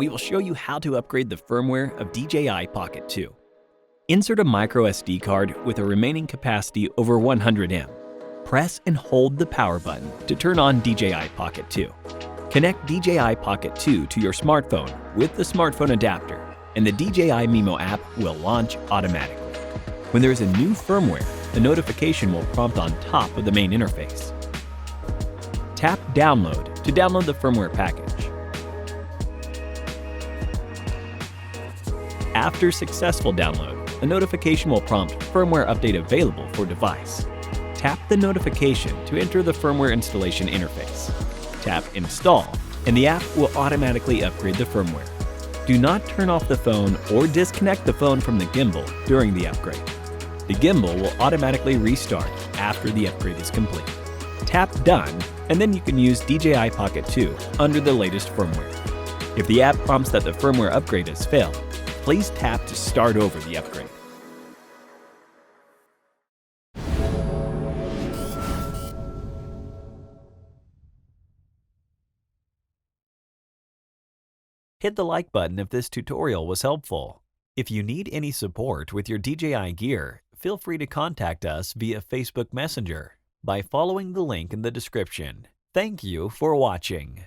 we will show you how to upgrade the firmware of DJI Pocket 2. Insert a micro SD card with a remaining capacity over 100 M. Press and hold the power button to turn on DJI Pocket 2. Connect DJI Pocket 2 to your smartphone with the smartphone adapter, and the DJI Mimo app will launch automatically. When there is a new firmware, a notification will prompt on top of the main interface. Tap Download to download the firmware package. After successful download, a notification will prompt Firmware Update Available for device. Tap the notification to enter the firmware installation interface. Tap Install, and the app will automatically upgrade the firmware. Do not turn off the phone or disconnect the phone from the gimbal during the upgrade. The gimbal will automatically restart after the upgrade is complete. Tap Done, and then you can use DJI Pocket 2 under the latest firmware. If the app prompts that the firmware upgrade has failed, please tap to start over the upgrade. Hit the like button if this tutorial was helpful. If you need any support with your DJI gear, feel free to contact us via Facebook Messenger by following the link in the description. Thank you for watching.